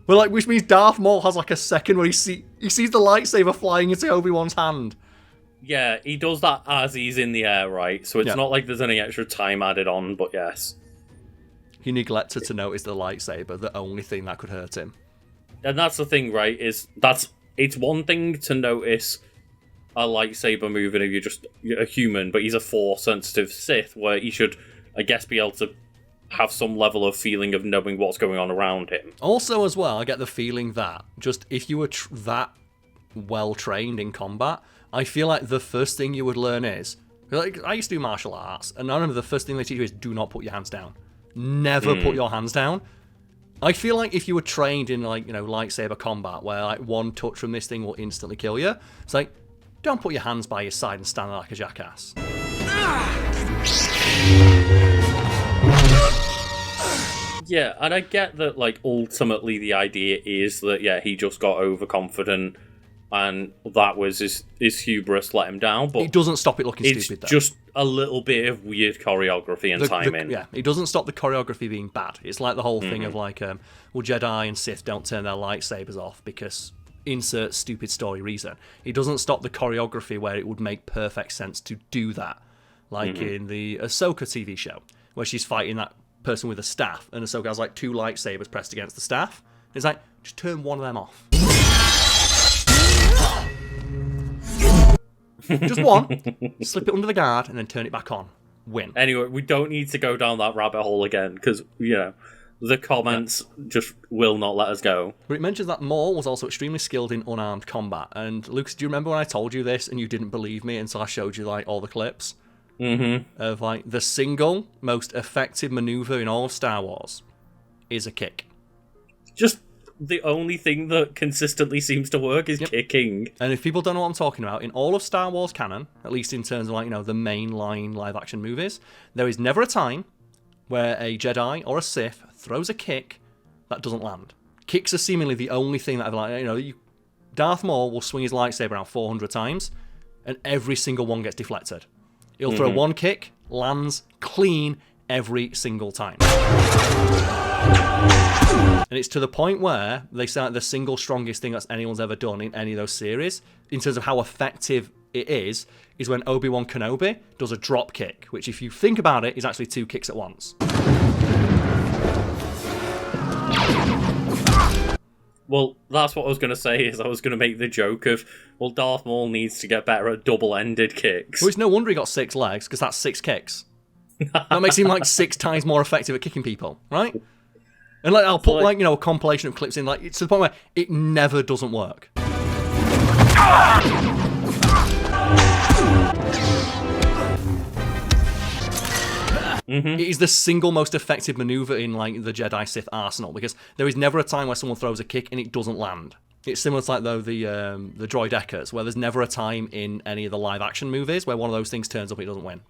Well, which means Darth Maul has a second where he sees the lightsaber flying into Obi-Wan's hand. Yeah, he does that as he's in the air, right? So it's not like there's any extra time added on, but yes. He neglected to notice the lightsaber, the only thing that could hurt him. And that's the thing, right? It's one thing to notice a lightsaber moving if you're a human, but he's a Force-sensitive Sith, where he should, I guess, be able to have some level of feeling of knowing what's going on around him. Also, as well, I get the feeling that just if you were that well trained in combat, I feel like the first thing you would learn is, like, I used to do martial arts, and I remember the first thing they teach you is do not put your hands down. Never put your hands down. I feel like if you were trained in, like, lightsaber combat, where like one touch from this thing will instantly kill you, it's like, don't put your hands by your side and stand there like a jackass. Yeah, and I get that, like, ultimately the idea is that, yeah, he just got overconfident and that was his hubris let him down, but it doesn't stop it looking stupid, though. It's just a little bit of weird choreography and timing. Yeah, it doesn't stop the choreography being bad. It's like the whole thing of, like, well, Jedi and Sith don't turn their lightsabers off because insert stupid story reason. It doesn't stop the choreography where it would make perfect sense to do that. Like in the Ahsoka TV show, where she's fighting that person with a staff, and Ahsoka has like 2 lightsabers pressed against the staff. It's like, just turn one of them off. Just one. Slip it under the guard, and then turn it back on. Win. Anyway, we don't need to go down that rabbit hole again, because, the comments just will not let us go. But it mentions that Maul was also extremely skilled in unarmed combat. And Lucas, do you remember when I told you this and you didn't believe me until I showed you like all the clips? Of like the single most effective maneuver in all of Star Wars is a kick. Just the only thing that consistently seems to work is kicking. And if people don't know what I'm talking about, in all of Star Wars canon, at least in terms of like, the mainline live action movies, there is never a time where a Jedi or a Sith throws a kick that doesn't land. Kicks are seemingly the only thing that I've Darth Maul will swing his lightsaber around 400 times, and every single one gets deflected. He'll throw one kick, lands clean every single time. And it's to the point where they say like the single strongest thing that anyone's ever done in any of those series, in terms of how effective it is when Obi-Wan Kenobi does a drop kick, which if you think about it, is actually 2 kicks at once. Well, that's what I was going to say, is I was going to make the joke of, well, Darth Maul needs to get better at double-ended kicks. Well, it's no wonder he got 6 legs, because that's 6 kicks. That makes him like 6 times more effective at kicking people, right? And like I'll put like a compilation of clips in, like it's to the point where it never doesn't work. It is the single most effective maneuver in like the Jedi Sith arsenal, because there is never a time where someone throws a kick and it doesn't land. It's similar to like the droidekas, where there's never a time in any of the live action movies where one of those things turns up and it doesn't win.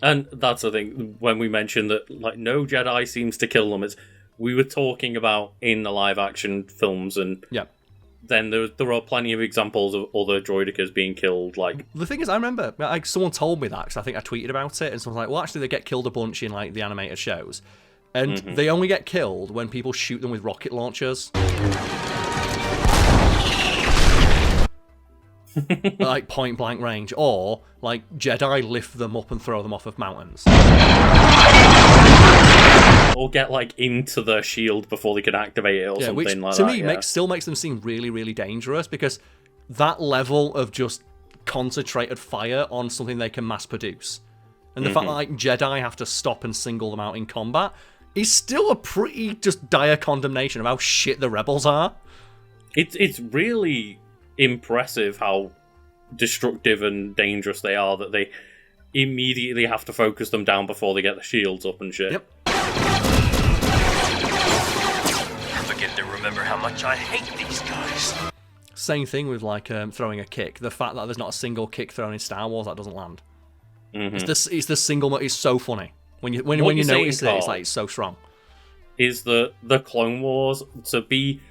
And that's the thing, when we mentioned that like no Jedi seems to kill them, we were talking about in the live action films, and then there are plenty of examples of other droidekas being killed. Like the thing is, I remember like someone told me that, because I think I tweeted about it, and someone's like, well, actually they get killed a bunch in like the animated shows, and they only get killed when people shoot them with rocket launchers. Like point blank range, or like Jedi lift them up and throw them off of mountains, or get like into their shield before they can activate it, or something which, like to that. me, still makes them seem really, really dangerous, because that level of just concentrated fire on something they can mass produce, and the fact that like Jedi have to stop and single them out in combat, is still a pretty just dire condemnation of how shit the rebels are. It's really impressive how destructive and dangerous they are, that they immediately have to focus them down before they get the shields up and shit. Yep. I begin to remember how much I hate these guys. Same thing with like throwing a kick. The fact that there's not a single kick thrown in Star Wars that doesn't land. It's the single. It's so funny when you notice it. It's like it's so strong. Is the Clone Wars to be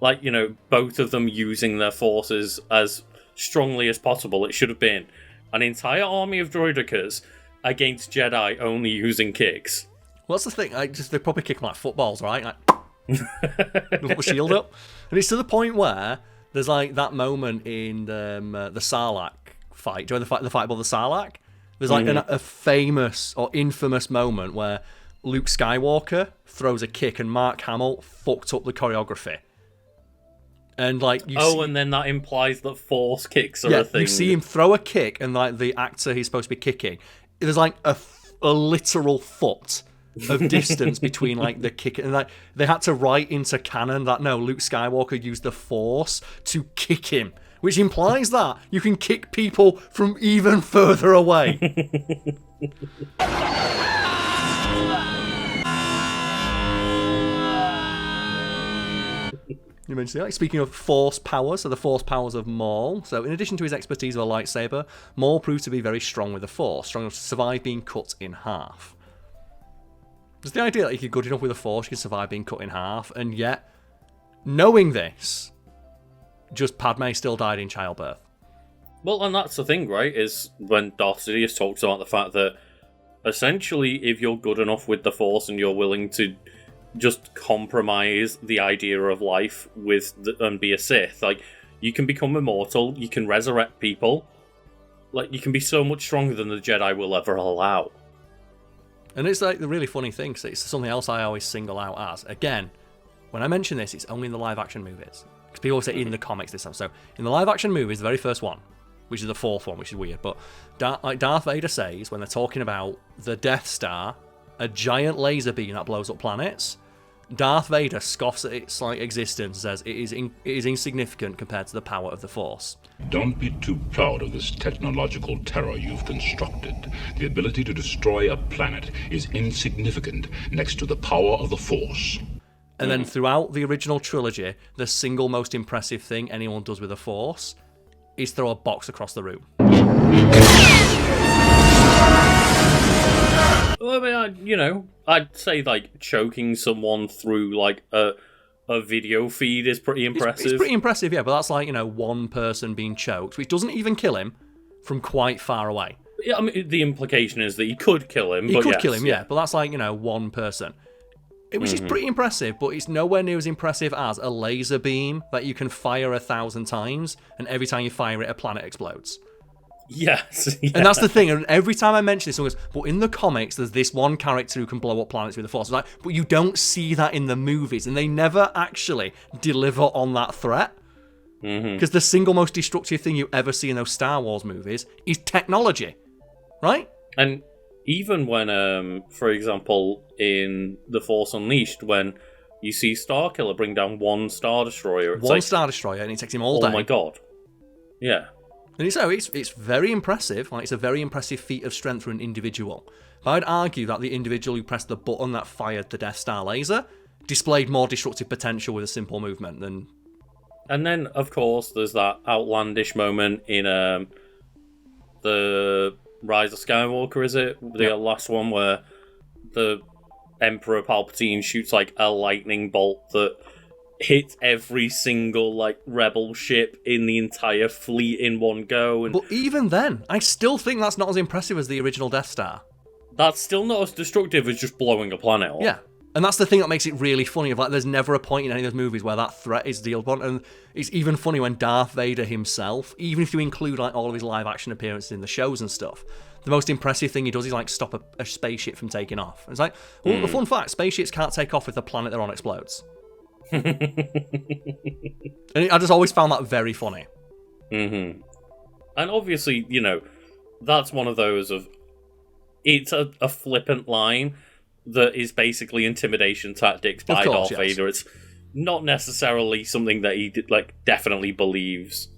like, both of them using their forces as strongly as possible? It should have been an entire army of droidekas against Jedi only using kicks. What's the thing? They probably kick them like footballs, right? Like, put the shield up, and it's to the point where there's like that moment in the Sarlacc fight. Do you know the fight above the Sarlacc? There's like a famous or infamous moment where Luke Skywalker throws a kick and Mark Hamill fucked up the choreography. And like and then that implies that force kicks are a thing. You see him throw a kick, and like the actor he's supposed to be kicking, there's like a literal foot of distance between like the kick, and like they had to write into canon that no, Luke Skywalker used the Force to kick him, which implies that you can kick people from even further away. You mentioned that. Speaking of force powers, so the force powers of Maul. So in addition to his expertise with a lightsaber, Maul proved to be very strong with the Force, strong enough to survive being cut in half. There's the idea that if you're good enough with the Force, you can survive being cut in half, and yet, knowing this, just Padme still died in childbirth. Well, and that's the thing, right, is when Darth Sidious talks about the fact that essentially if you're good enough with the Force and you're willing to just compromise the idea of life and be a Sith, like, you can become immortal, you can resurrect people, like, you can be so much stronger than the Jedi will ever allow. And it's like the really funny thing, because it's something else I always single out as. Again, when I mention this, it's only in the live-action movies. Because people always say in the comics this time. So, in the live-action movies, the very first one, which is the fourth one, which is weird, but like Darth Vader says, when they're talking about the Death Star, a giant laser beam that blows up planets, Darth Vader scoffs at its like existence and says it is insignificant compared to the power of the Force. Don't be too proud of this technological terror you've constructed. The ability to destroy a planet is insignificant next to the power of the Force. And then throughout the original trilogy, the single most impressive thing anyone does with the Force is throw a box across the room. Well, I mean, I'd say like choking someone through like a video feed is pretty impressive. It's pretty impressive, yeah, but that's like, one person being choked, which doesn't even kill him from quite far away. Yeah, I mean, the implication is that he could kill him. Kill him, yeah, but that's like, one person. Which is pretty impressive, but it's nowhere near as impressive as a laser beam that you can fire 1,000 times, and every time you fire it, a planet explodes. Yes. Yeah. And that's the thing, and every time I mention this, someone goes, but in the comics, there's this one character who can blow up planets with the Force. Like, but you don't see that in the movies, and they never actually deliver on that threat. Because the single most destructive thing you ever see in those Star Wars movies is technology, right? And even when, for example, in The Force Unleashed, when you see Starkiller bring down one Star Destroyer, it's Star Destroyer, and it takes him all day. Oh my god. Yeah. And it's very impressive. Like, it's a very impressive feat of strength for an individual. But I'd argue that the individual who pressed the button that fired the Death Star laser displayed more destructive potential with a simple movement than... And then, of course, there's that outlandish moment in the Rise of Skywalker, is it? The last one where the Emperor Palpatine shoots like a lightning bolt that hits every single like rebel ship in the entire fleet in one go. And but even then, I still think that's not as impressive as the original Death Star. That's still not as destructive as just blowing a planet off. Yeah. And that's the thing that makes it really funny. Of like, there's never a point in any of those movies where that threat is dealt upon. And it's even funny when Darth Vader himself, even if you include like all of his live action appearances in the shows and stuff, the most impressive thing he does is like stop a spaceship from taking off. And it's like, well, the fun fact, spaceships can't take off if the planet they're on explodes. And I just always found that very funny. And obviously, that's one of those of, it's a flippant line that is basically intimidation tactics by Darth Vader. It's not necessarily something that he definitely believes.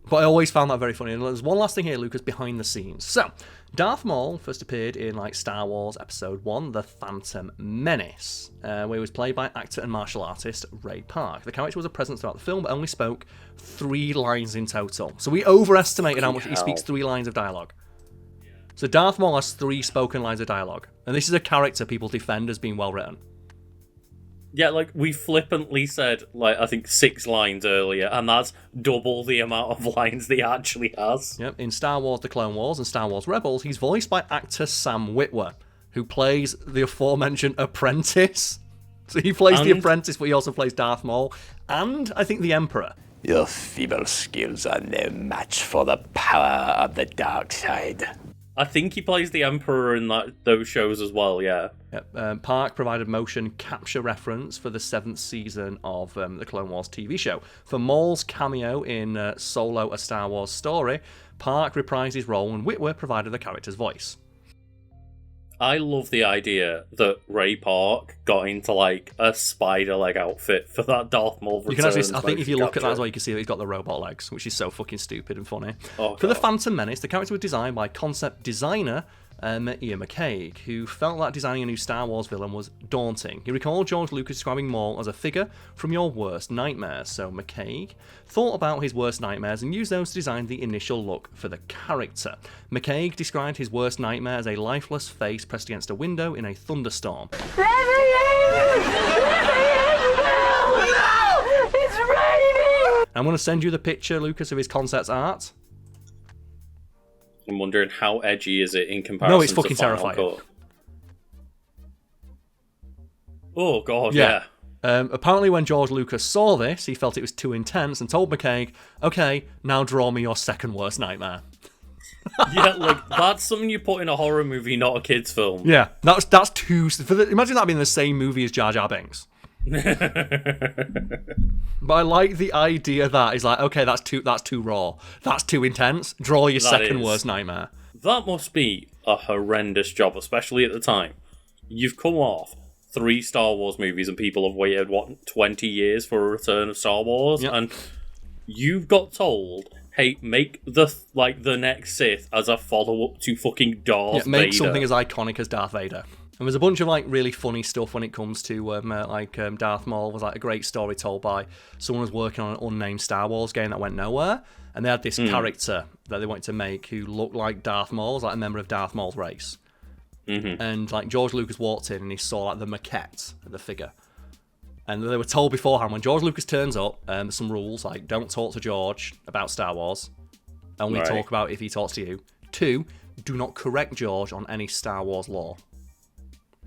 But I always found that very funny. And there's one last thing here, Lucas, behind the scenes. So, Darth Maul first appeared in Star Wars Episode 1, The Phantom Menace, where he was played by actor and martial artist Ray Park. The character was a presence throughout the film, but only spoke 3 lines in total. So we overestimated how much he speaks 3 lines of dialogue. So Darth Maul has 3 spoken lines of dialogue. And this is a character people defend as being well written. Yeah, we flippantly said, I think 6 lines earlier, and that's double the amount of lines that he actually has. Yep, in Star Wars The Clone Wars and Star Wars Rebels, he's voiced by actor Sam Witwer, who plays the aforementioned apprentice. So he plays the apprentice, but he also plays Darth Maul, and I think the Emperor. Your feeble skills are no match for the power of the dark side. I think he plays the Emperor in those shows as well, yeah. Yep. Park provided motion capture reference for the 7th season of the Clone Wars TV show. For Maul's cameo in Solo: A Star Wars Story, Park reprised his role and Witwer provided the character's voice. I love the idea that Ray Park got into like a spider leg outfit for that Darth Maul return. You can actually, I think if you look at that as well, you can see that he's got the robot legs, which is so fucking stupid and funny. Oh, for the Phantom Menace, the character was designed by concept designer Ian McCaig, who felt that designing a new Star Wars villain was daunting. He recalled George Lucas describing Maul as a figure from your worst nightmares, so McCaig thought about his worst nightmares and used those to design the initial look for the character. McCaig described his worst nightmare as a lifeless face pressed against a window in a thunderstorm. It's raining! I'm going to send you the picture, Lucas, of his concept art. I'm wondering how edgy is it in comparison No, it's fucking to Final terrifying. Cut? Oh, God, yeah. Apparently when George Lucas saw this, he felt it was too intense and told McCaig, okay, now draw me your second worst nightmare. Yeah, like, that's something you put in a horror movie, not a kid's film. Yeah, that's too... imagine that being the same movie as Jar Jar Binks. But I like the idea that he's like, okay, that's too raw. That's too intense. Draw your second worst nightmare. That must be a horrendous job, especially at the time. You've come off 3 Star Wars movies and people have waited, 20 years for a return of Star Wars? Yep. And you've got told, hey, make the next Sith as a follow-up to fucking Darth Vader. Make something as iconic as Darth Vader. And there's a bunch of really funny stuff when it comes to Darth Maul was a great story told by someone who was working on an unnamed Star Wars game that went nowhere, and they had this character that they wanted to make who looked like Darth Maul, was a member of Darth Maul's race. Mm-hmm. And George Lucas walked in and he saw the maquette of the figure, and they were told beforehand when George Lucas turns up, there's some rules like don't talk to George about Star Wars, only talk about if he talks to you. 2, do not correct George on any Star Wars lore.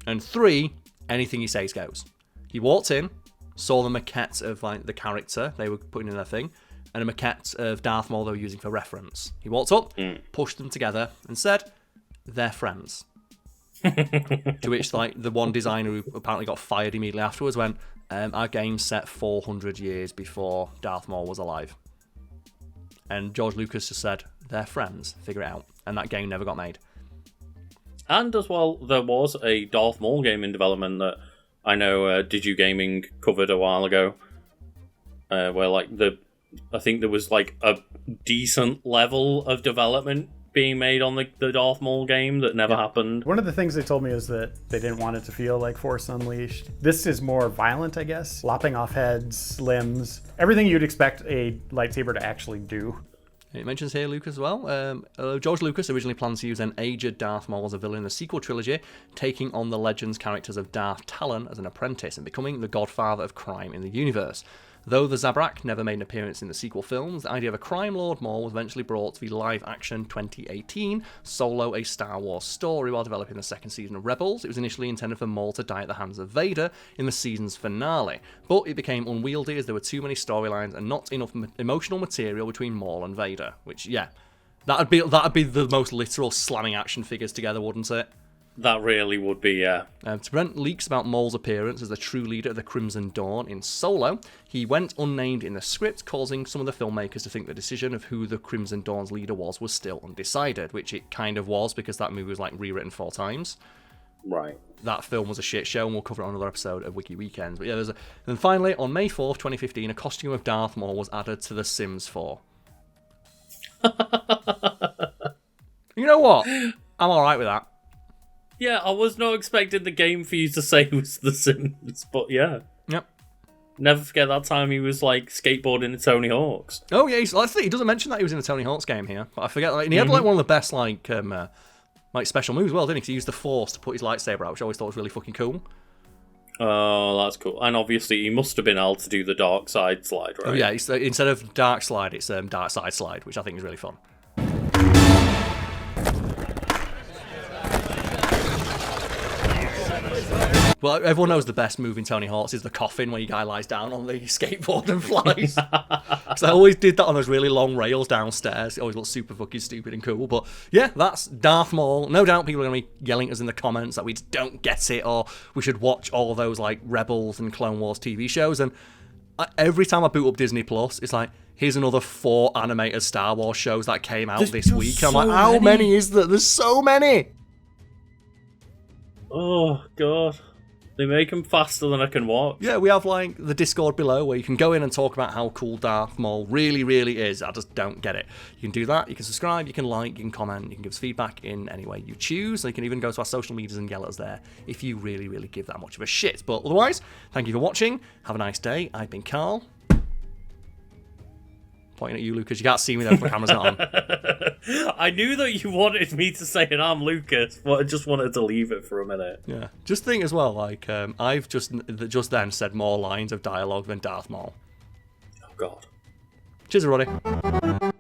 And 3, anything he says goes. He walked in, saw the maquette of the character they were putting in their thing, and a maquette of Darth Maul they were using for reference. He walked up, pushed them together, and said, "They're friends." To which the one designer who apparently got fired immediately afterwards went, "Our game's set 400 years before Darth Maul was alive." And George Lucas just said, "They're friends. Figure it out." And that game never got made. And as well, there was a Darth Maul game in development that I know Did You Gaming covered a while ago, where I think there was a decent level of development being made on the Darth Maul game that never happened. One of the things they told me is that they didn't want it to feel like Force Unleashed. This is more violent, I guess. Lopping off heads, limbs, everything you'd expect a lightsaber to actually do. It mentions here, Lucas, as well. George Lucas originally planned to use an aged Darth Maul as a villain in the sequel trilogy, taking on the Legends characters of Darth Talon as an apprentice and becoming the godfather of crime in the universe. Though the Zabrak never made an appearance in the sequel films, the idea of a crime lord Maul was eventually brought to the live-action 2018 Solo: A Star Wars Story while developing the second season of Rebels. It was initially intended for Maul to die at the hands of Vader in the season's finale, but it became unwieldy as there were too many storylines and not enough emotional material between Maul and Vader. Which, yeah, that'd be the most literal slamming action figures together, wouldn't it? That really would be, yeah. To prevent leaks about Maul's appearance as the true leader of the Crimson Dawn in Solo, he went unnamed in the script, causing some of the filmmakers to think the decision of who the Crimson Dawn's leader was still undecided, which it kind of was because that movie was rewritten 4 times. Right. That film was a shit show, and we'll cover it on another episode of Wiki Weekends. But yeah, and finally, on May 4th, 2015, a costume of Darth Maul was added to The Sims 4. You know what? I'm alright with that. Yeah, I was not expecting the game for you to say it was The Sims, but yeah. Yep. Never forget that time he was skateboarding in Tony Hawk's. Oh yeah, he doesn't mention that he was in a Tony Hawk's game here, but I forget. And he had one of the best special moves, as well, didn't he? 'Cause he used the Force to put his lightsaber out, which I always thought was really fucking cool. Oh, that's cool. And obviously, he must have been able to do the dark side slide, right? Oh yeah, instead of dark slide, it's dark side slide, which I think is really fun. Well, everyone knows the best move in Tony Hawk's is the coffin where your guy lies down on the skateboard and flies. I always did that on those really long rails downstairs. It always looked super fucking stupid and cool. But yeah, that's Darth Maul. No doubt people are going to be yelling at us in the comments that we just don't get it, or we should watch all those like Rebels and Clone Wars TV shows. And every time I boot up Disney Plus, it's like, here's another 4 animated Star Wars shows that came out this week. And I'm like, how many is there? There's so many. Oh, God. They make them faster than I can watch. Yeah, we have like the Discord below where you can go in and talk about how cool Darth Maul really, really is. I just don't get it. You can do that. You can subscribe. You can like. You can comment. You can give us feedback in any way you choose. You can even go to our social medias and yell at us there if you really, really give that much of a shit. But otherwise, thank you for watching. Have a nice day. I've been Karl. Pointing at you, Lucas. You can't see me though if my camera's not on. I knew that you wanted me to say it. I'm Lucas, but I just wanted to leave it for a minute. Yeah. Just think as well, like, I've just then said more lines of dialogue than Darth Maul. Oh, God. Cheers, everybody.